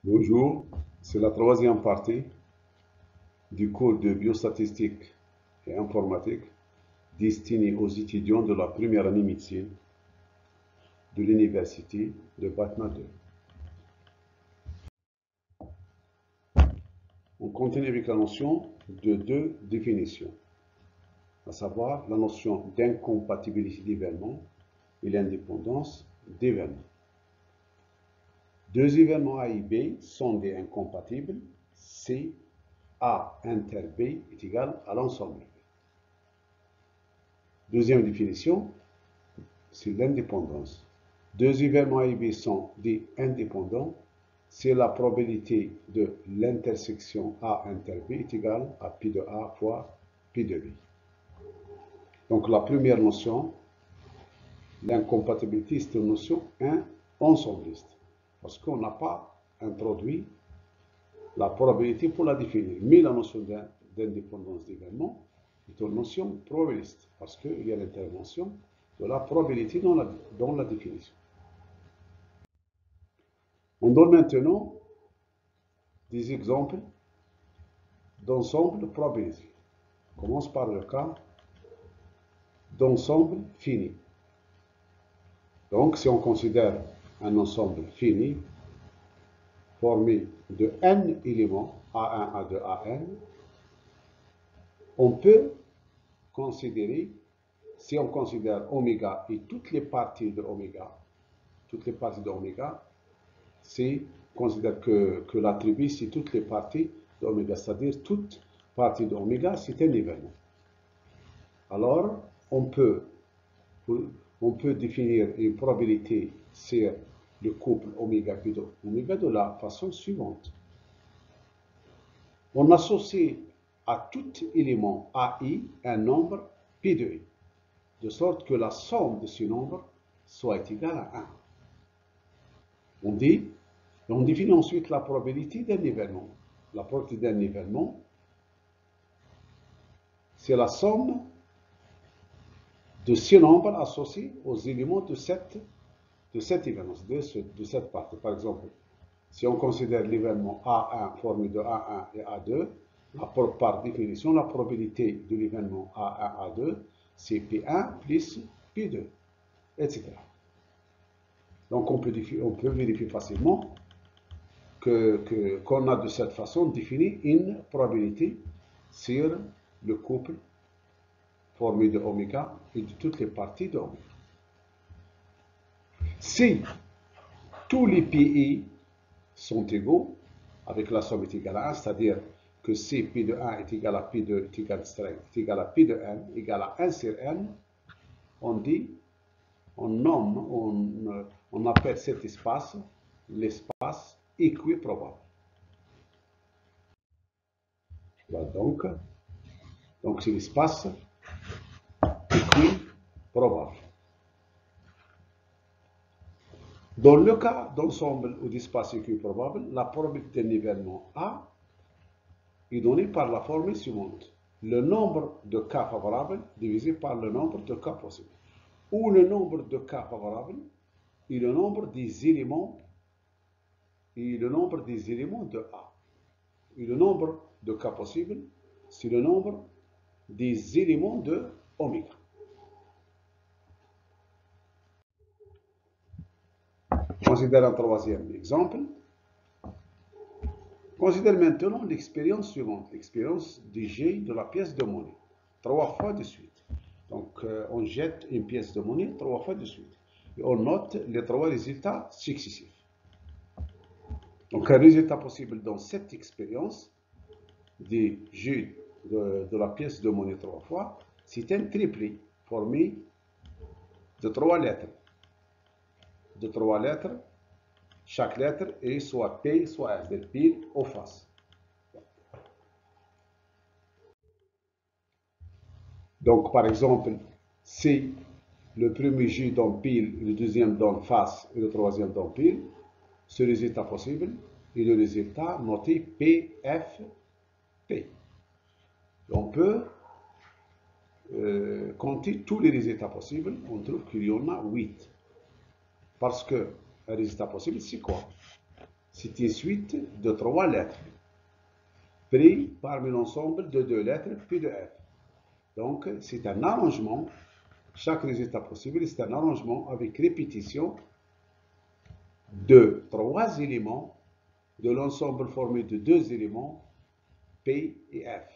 Bonjour, c'est la troisième partie du cours de biostatistique et informatique destiné aux étudiants de la première année médecine de l'université de Batna 2. On continue avec la notion de deux définitions, à savoir la notion d'incompatibilité d'événements et l'indépendance d'événements. Deux événements A et B sont des incompatibles si A inter B est égal à l'ensemble. Deuxième définition, c'est l'indépendance. Deux événements A et B sont des indépendants si la probabilité de l'intersection A inter B est égale à pi de A fois pi de B. Donc la première notion, l'incompatibilité, c'est une notion ensembliste, parce qu'on n'a pas introduit la probabilité pour la définir. Mais la notion d'indépendance d'événement est une notion probabiliste, parce qu'il y a l'intervention de la probabilité dans la définition. On donne maintenant des exemples d'ensemble probabilisé. On commence par le cas d'ensemble fini. Donc, si on considère un ensemble fini formé de n éléments, A1, A2, AN, on peut considérer, si on considère oméga et toutes les parties de oméga, c'est considère que l'attribut, c'est toutes les parties d'oméga, c'est-à-dire toute partie d'oméga, c'est un événement. Alors, on peut définir une probabilité sur le couple oméga pi de oméga de la façon suivante. On associe à tout élément AI un nombre pi de i, de sorte que la somme de ce nombre soit égale à 1. On définit ensuite la probabilité d'un événement. La probabilité d'un événement, c'est la somme de ce nombre associé aux éléments de cette événement, de cette partie. Par exemple, si on considère l'événement A1 formé de A1 et A2, par définition, la probabilité de l'événement A1, A2, c'est P1 plus P2, etc. Donc, on peut vérifier facilement qu'on a de cette façon défini une probabilité sur le couple formé de oméga et de toutes les parties de oméga. Si tous les PI sont égaux, avec la somme est égale à 1, c'est-à-dire que si P de 1 est égal à P de est égal à P de n, égal à 1 sur n, on appelle cet espace l'espace équiprobable. Donc c'est l'espace équiprobable. Dans le cas d'ensemble ou d'espace équiprobable, la probabilité d'un événement A est donnée par la formule suivante. Le nombre de cas favorables divisé par le nombre de cas possibles. Où le nombre de cas favorables est le nombre des éléments de A. Et le nombre de cas possibles, c'est le nombre des éléments de oméga. Considère un troisième exemple. Considère maintenant l'expérience suivante, l'expérience du jet de la pièce de monnaie, 3 fois de suite. Donc, on jette une pièce de monnaie 3 fois de suite. Et on note les 3 résultats successifs. Donc, un résultat possible dans cette expérience du jet de la pièce de monnaie 3 fois, c'est un triplet formé de 3 lettres. Chaque lettre est soit P, soit S, c'est pile ou face. Donc, par exemple, si le premier J donne pile, le deuxième donne face et le troisième donne pile, ce résultat possible est le résultat noté PFP. On peut compter tous les résultats possibles, on trouve qu'il y en a 8. Parce que un résultat possible, c'est quoi? c'est une suite de 3 lettres, pris parmi l'ensemble de 2 lettres P de F. Donc, c'est un arrangement, chaque résultat possible, c'est un arrangement avec répétition de 3 éléments de l'ensemble formé de 2 éléments P et F.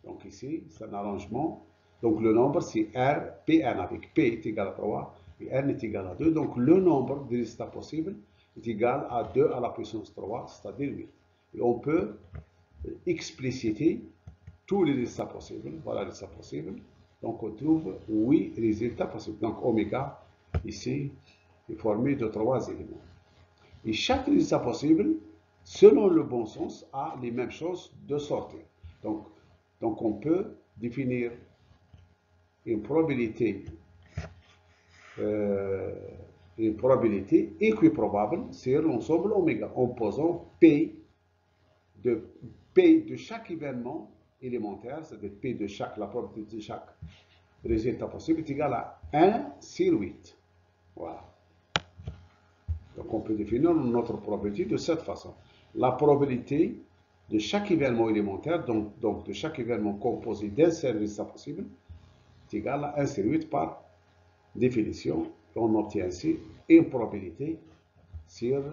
Donc ici, c'est un arrangement. Donc le nombre, c'est R, Pn, avec P est égal à 3 et N est égal à 2. Donc le nombre de résultats possibles est égal à 2 à la puissance 3, c'est-à-dire 8. Et on peut expliciter tous les résultats possibles. Voilà les résultats possibles. Donc on trouve 8 résultats possibles. Donc oméga, ici, est formé de 3 éléments. Et chaque résultat possible, selon le bon sens, a les mêmes chances de sortir. Donc on peut définir une probabilité équiprobable sur l'ensemble oméga en posant P de chaque événement élémentaire, c'est-à-dire P de chaque, la probabilité de chaque résultat possible est égale à 1 sur 8. Voilà. Donc on peut définir notre probabilité de cette façon. La probabilité de chaque événement élémentaire, donc de chaque événement composé d'un seul résultat possible, est égale à 1 sur 8 par définition. On obtient ainsi une probabilité sur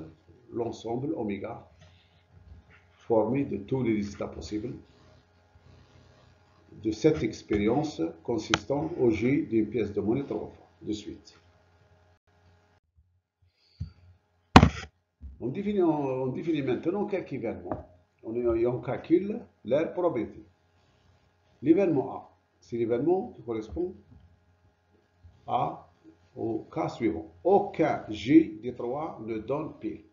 l'ensemble oméga formé de tous les résultats possibles de cette expérience consistant au jet d'une pièce de monnaie 3 fois de suite. On définit maintenant quelques événements et on calcule leur probabilité. L'événement A, c'est l'événement qui correspond au cas suivant. Aucun G des 3 ne donne pile.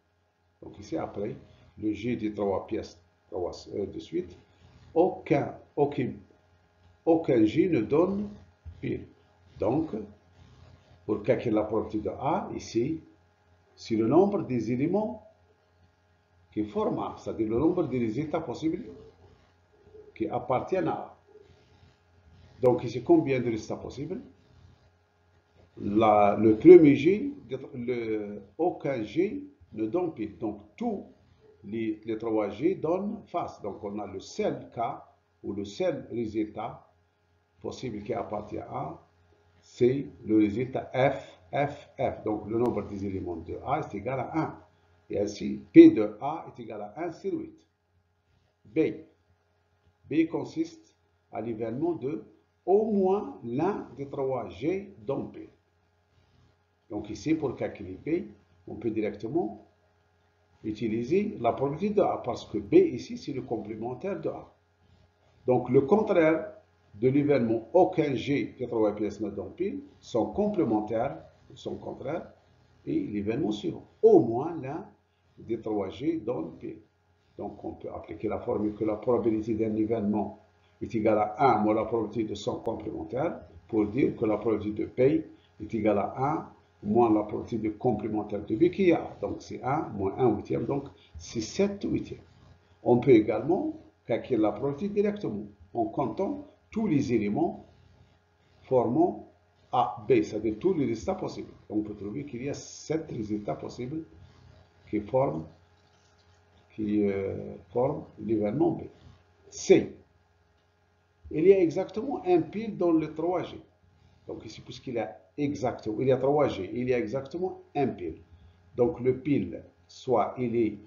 Donc ici, après le G des 3 pièces de suite, aucun G ne donne pile. Donc, pour calculer la probabilité de A, ici, c'est le nombre des éléments qui forment A, c'est-à-dire le nombre des résultats possibles qui appartiennent à A. Donc ici, combien de résultats possibles? Le premier G, aucun G ne donne pile. Donc tous les 3 G donnent face. Donc on a le seul cas ou le seul résultat possible qui appartient à A, c'est le résultat F. Donc le nombre des éléments de A est égal à 1. Et ainsi, P de A est égal à 1 sur 8. B consiste à l'événement de au moins l'un des 3 G donne P. Donc ici, pour calculer B, on peut directement utiliser la probabilité de A, parce que B ici, c'est le complémentaire de A. Donc le contraire de l'événement aucun G des 3 pièces ne donne pile sont complémentaires, sont contraires, et l'événement suivant. Au moins l'un des 3 G donne pile. Donc on peut appliquer la formule que la probabilité d'un événement est égale à 1 moins la probabilité de son complémentaire pour dire que la probabilité de P est égale à 1 moins la probabilité de complémentaire de B qui est A. Donc c'est 1 moins 1 huitième, donc c'est 7 huitièmes. On peut également calculer la probabilité directement en comptant tous les éléments formant A, B, c'est-à-dire tous les résultats possibles. On peut trouver qu'il y a 7 résultats possibles qui forment l'événement B. C. Il y a exactement un pile dans le 3G. Donc ici, puisqu'il y a 3G, il y a exactement un pile. Donc le pile, soit il est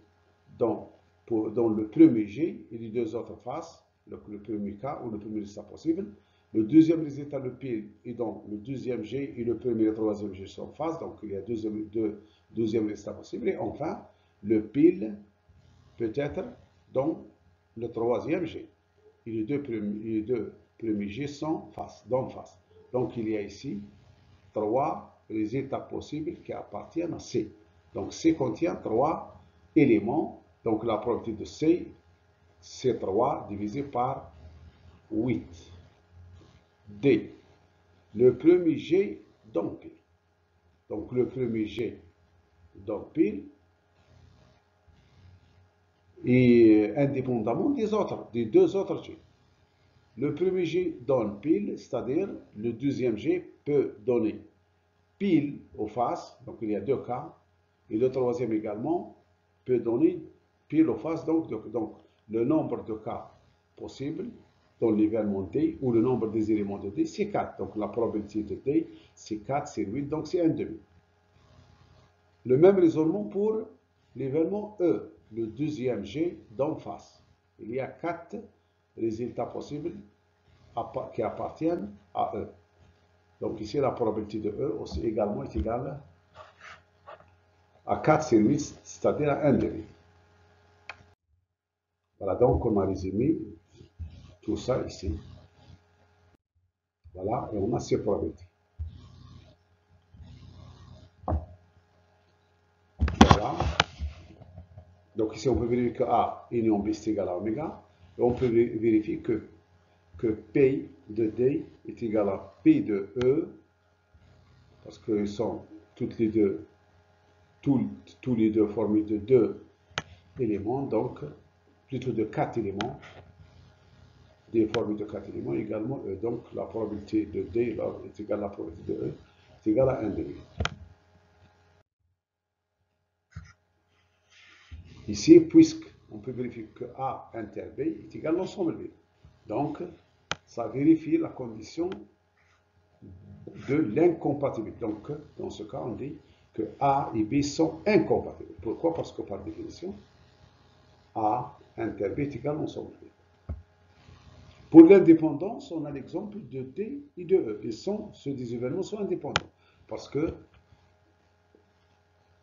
dans le premier G et les deux autres faces, le premier cas ou le premier résultat possible. Le deuxième résultat, le pile, est dans le deuxième G et le premier et le troisième G sont en face. Donc il y a deux deuxième résultats possibles. Et enfin, le pile peut être dans le troisième G. Et les deux premiers G sont d'en face. Donc il y a ici 3 résultats possibles qui appartiennent à C. Donc C contient 3 éléments. Donc la probabilité de C, c'est 3 divisé par 8. D. Le premier G donne pile. Donc le premier G donne pile. Et indépendamment des deux autres G. Le premier G donne pile, c'est-à-dire le deuxième G peut donner pile aux faces, donc il y a deux cas, et le troisième également peut donner pile ou face, donc le nombre de cas possibles dans l'événement D, ou le nombre des éléments de D, c'est 4. Donc la probabilité de D, c'est 4 sur 8, donc c'est 1,5. Le même raisonnement pour l'événement E, le deuxième G d'en face. Il y a 4 résultats possibles qui appartiennent à E. Donc ici, la probabilité de E aussi également est égale à 4 sur 8, c'est-à-dire à 1,5. Voilà, donc on a résumé tout ça ici. Voilà, et on a ces probabilités. Voilà. Donc ici, on peut vérifier que A union B est égal à oméga. Et on peut vérifier que P de D est égal à P de E, parce qu'ils sont toutes les deux, tous les deux formés de 2 éléments, donc plutôt de 4 éléments, des formés de 4 éléments également E. Donc la probabilité de D là, est égale à la probabilité de E, est égale à 1,5. Ici, puisqu'on peut vérifier que A inter B est égal à l'ensemble B. Donc, ça vérifie la condition de l'incompatibilité. Donc, dans ce cas, on dit que A et B sont incompatibles. Pourquoi? Parce que par définition, A inter B est égal à l'ensemble B. Pour l'indépendance, on a l'exemple de D et de E. Et ces événements sont indépendants. Parce que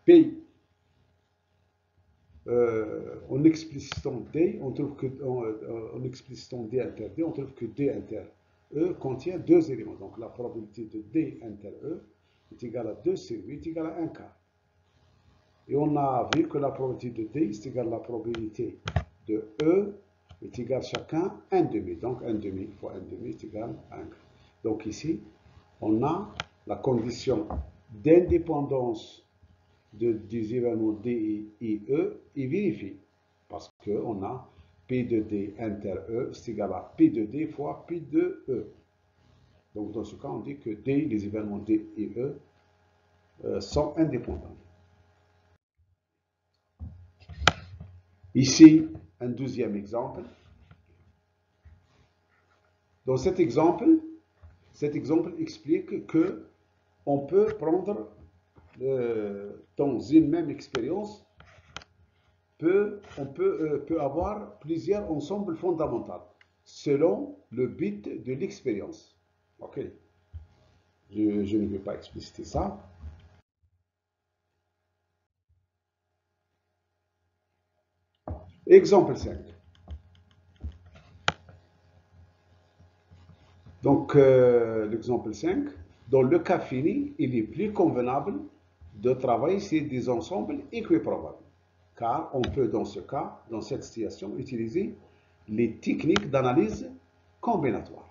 P, en explicitant D, on trouve que, en explicitant D inter D, on trouve que D inter E contient 2 éléments. Donc la probabilité de D inter E est égale à 2 sur 8 égale à 1 quart. Et on a vu que la probabilité de D est égale à la probabilité de E est égale chacun 1,5. Donc 1,5 fois 1,5 est égal à 1 quart. Donc ici, on a la condition d'indépendance des événements D et E est vérifiée. Parce qu'on a P de D inter E est égal à P de D fois P de E. Donc dans ce cas, on dit que D, les événements D et E sont indépendants. Ici, un deuxième exemple. Dans cet exemple explique que on peut prendre dans une même expérience, on peut avoir plusieurs ensembles fondamentaux selon le but de l'expérience. Ok, je ne vais pas expliciter ça. Exemple 5. Donc, l'exemple 5, dans le cas fini, il est plus convenable de travailler sur des ensembles équiprobables, car on peut dans ce cas, dans cette situation, utiliser les techniques d'analyse combinatoire.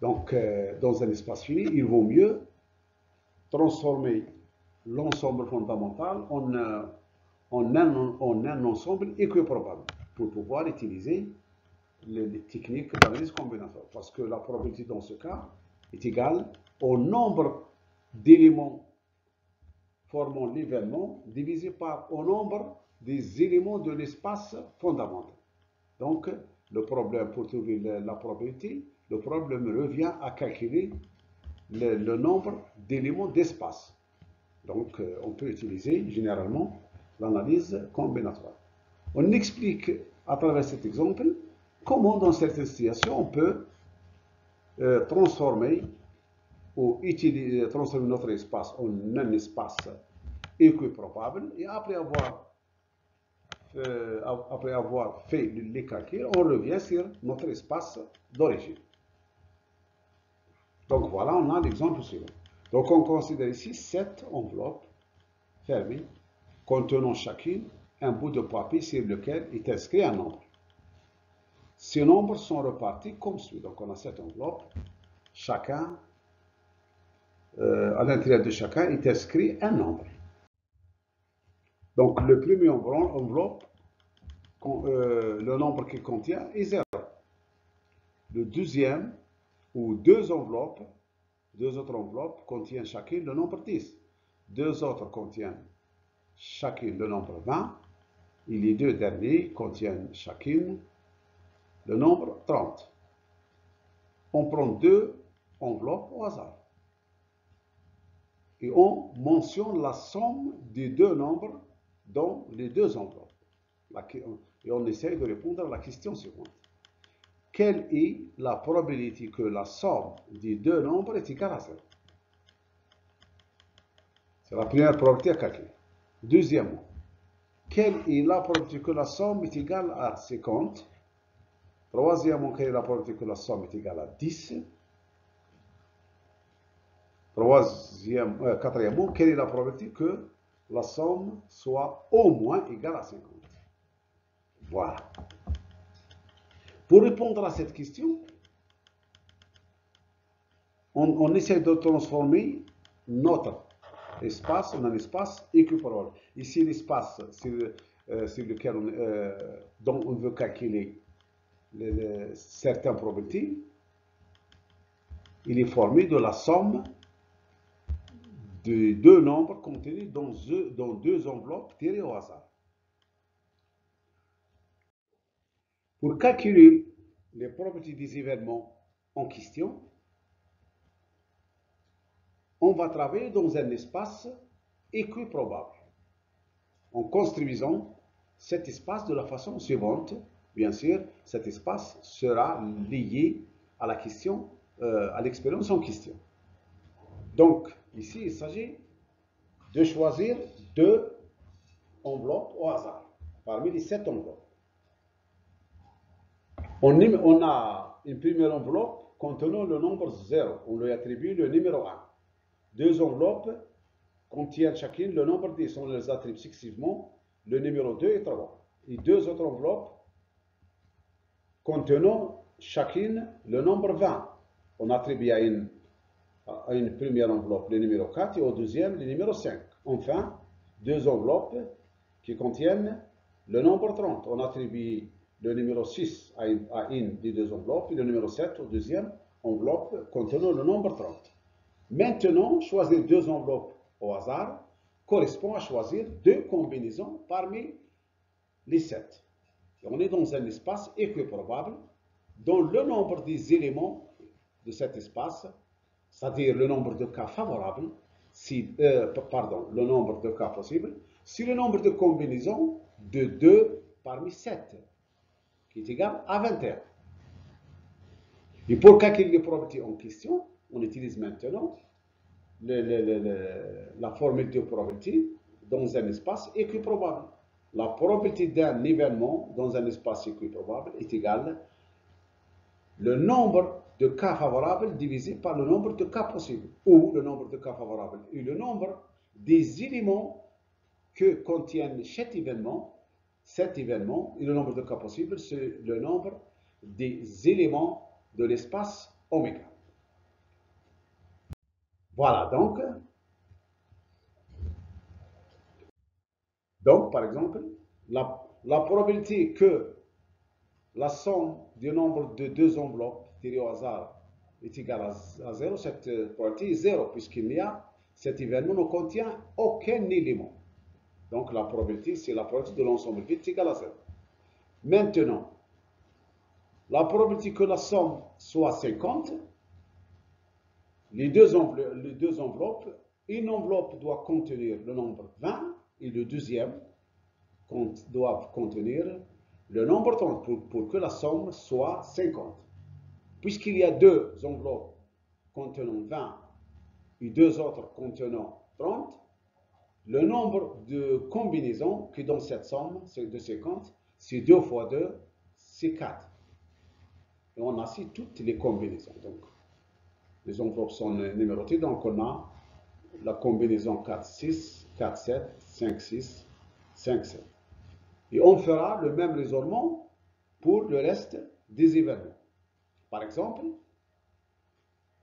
Donc, dans un espace fini, il vaut mieux transformer l'ensemble fondamental en un ensemble équiprobable pour pouvoir utiliser les techniques d'analyse combinatoire. Parce que la probabilité dans ce cas est égale au nombre d'éléments formant l'événement divisé par au nombre des éléments de l'espace fondamental. Donc, le problème pour trouver la probabilité, le problème revient à calculer le nombre d'éléments d'espace. Donc, on peut utiliser généralement l'analyse combinatoire. On explique à travers cet exemple comment, dans certaines situations, on peut transformer notre espace en un espace équiprobable, et après avoir fait les calculs, on revient sur notre espace d'origine. Donc voilà, on a l'exemple suivant. Donc on considère ici 7 enveloppes fermées contenant chacune un bout de papier sur lequel est inscrit un nombre. Ces nombres sont repartis comme suit. Donc on a 7 enveloppes. Chacun, à l'intérieur de chacun est inscrit un nombre. Donc le premier enveloppe, le nombre qu'il contient est 0. Le deuxième, ou deux autres enveloppes contiennent chacune le nombre 10. Deux autres contiennent chacune le nombre 20. Et les deux derniers contiennent chacune le nombre 30. On prend deux enveloppes au hasard. Et on mentionne la somme des deux nombres dans les deux enveloppes. Et on essaye de répondre à la question suivante. Quelle est la probabilité que la somme des deux nombres est égale à 0? C'est la première probabilité à calculer. Deuxièmement, quelle est la probabilité que la somme est égale à 50? Troisièmement, quelle est la probabilité que la somme est égale à 10? Quatrièmement, quelle est la probabilité que la somme soit au moins égale à 50? Voilà. Pour répondre à cette question, on essaie de transformer notre espace en un espace équiparable. Ici, l'espace sur lequel dont on veut calculer certaines probabilités, il est formé de la somme de deux nombres contenus dans deux enveloppes tirées au hasard. Pour calculer les probabilités des événements en question, on va travailler dans un espace équiprobable en construisant cet espace de la façon suivante. Bien sûr, cet espace sera lié à la question, à l'expérience en question. Donc, ici, il s'agit de choisir deux enveloppes au hasard, parmi les 7 enveloppes. On a une première enveloppe contenant le nombre 0. On lui attribue le numéro 1. Deux enveloppes contiennent chacune le nombre 10. On les attribue successivement le numéro 2 et 3. Et deux autres enveloppes contenant chacune le nombre 20. On attribue à une première enveloppe le numéro 4 et au deuxième le numéro 5. Enfin, deux enveloppes qui contiennent le nombre 30. On attribue le numéro 6 à une des deux enveloppes et le numéro 7 au deuxième enveloppe contenant le nombre 30. Maintenant, choisir deux enveloppes au hasard correspond à choisir deux combinaisons parmi les 7. Et on est dans un espace équiprobable dont le nombre des éléments de cet espace, c'est-à-dire le nombre de cas favorables, le nombre de cas possibles, c'est le nombre de combinaisons de 2 parmi 7, qui est égal à 21. Et pour calculer les probabilités en question, on utilise maintenant la formule de probabilité dans un espace équiprobable. La probabilité d'un événement dans un espace équiprobable est égale le nombre de cas favorables divisé par le nombre de cas possibles, ou le nombre de cas favorables et le nombre des éléments que contiennent cet événement, et le nombre de cas possibles, c'est le nombre des éléments de l'espace oméga. Voilà, donc par exemple, la probabilité que la somme du nombre de deux enveloppes tirées au hasard est égale à 0, cette probabilité est 0, cet événement ne contient aucun élément. Donc la probabilité, c'est la probabilité de l'ensemble vide est égale à 0. Maintenant, la probabilité que la somme soit 50, les deux enveloppes, une enveloppe doit contenir le nombre 20 et le deuxième doit contenir le nombre 30 pour que la somme soit 50. Puisqu'il y a deux enveloppes contenant 20 et deux autres contenant 30, le nombre de combinaisons qui donne cette somme de 50, c'est 2 fois 2, c'est 4. Et on a ici toutes les combinaisons. Donc, les enveloppes sont numérotées, donc on a la combinaison 4, 6, 4, 7, 5, 6, 5, 7. Et on fera le même raisonnement pour le reste des événements. Par exemple,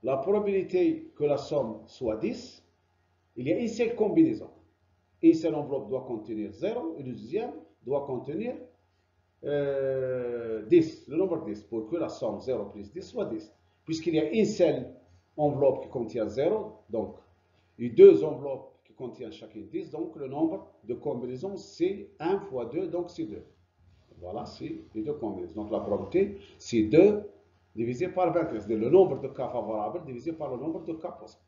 la probabilité que la somme soit 10, il y a une seule combinaison. Une seule enveloppe doit contenir 0 et le deuxième doit contenir 10, le nombre 10, pour que la somme 0 plus 10 soit 10. Puisqu'il y a une seule enveloppe qui contient 0, donc, et deux enveloppes qui contient chacune 10, donc le nombre de combinaisons c'est 1 fois 2, donc c'est 2. Voilà, c'est les deux combinaisons. Donc la probabilité c'est 2 divisé par 21, c'est le nombre de cas favorables divisé par le nombre de cas possibles.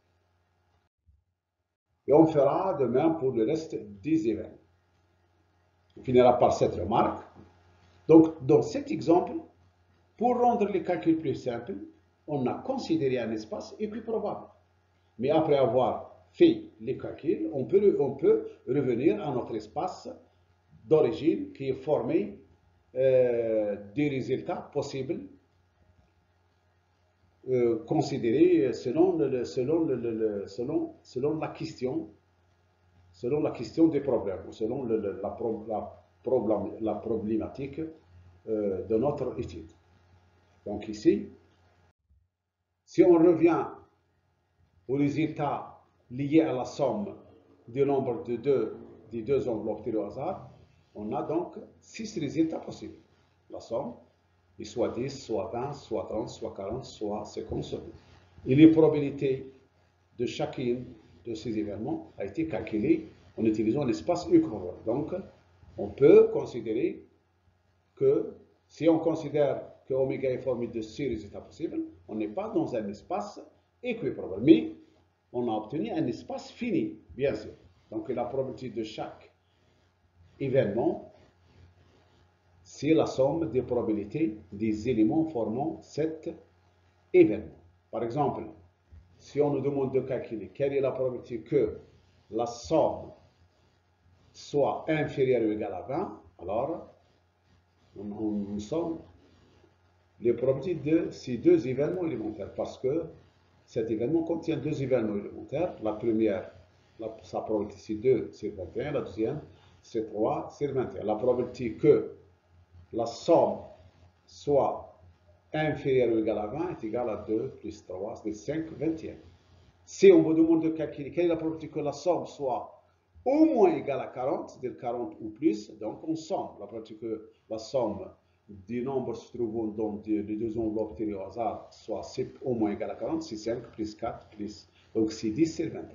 Et on fera de même pour le reste des événements. On finira par cette remarque. Donc dans cet exemple, pour rendre les calculs plus simples, on a considéré un espace équiprobable. Mais après avoir fait les calculs, on peut revenir à notre espace d'origine qui est formé des résultats possibles considérés selon la question des problèmes, ou selon la problématique de notre étude. Donc ici, si on revient aux résultats liés à la somme du nombre des deux enveloppes tirées au hasard, on a donc 6 résultats possibles. La somme est soit 10, soit 20, soit 30, soit 40, soit 50, soit 2. Et les probabilités de chacune de ces événements a été calculée en utilisant l'espace équivalent. Donc, on peut considérer que si on considère que oméga est formé de 6 résultats possibles, on n'est pas dans un espace équiprobable, mais on a obtenu un espace fini, bien sûr. Donc la probabilité de chaque événement, c'est la somme des probabilités des éléments formant cet événement. Par exemple, si on nous demande de calculer quelle est la probabilité que la somme soit inférieure ou égale à 20, alors nous sommes les probabilités de ces deux événements élémentaires, parce que cet événement contient deux événements élémentaires. La première, sa probabilité c'est 2 sur 21, la deuxième c'est 3 sur 21. La probabilité que la somme soit inférieure ou égale à 20 est égale à 2 plus 3, c'est 5 vingtièmes. Si on vous demande de calculer quelle est la probabilité que la somme soit au moins égale à 40, c'est-à-dire 40 ou plus, donc on somme. La probabilité que la somme des nombres se trouvant dans les deux enveloppes tirées au hasard soit au moins égale à 40, c'est 5 plus 4 plus, donc c'est 10 sur 21,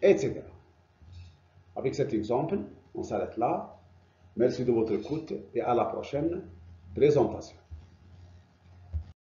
etc. Avec cet exemple, on s'arrête là. Merci de votre écoute et à la prochaine présentation.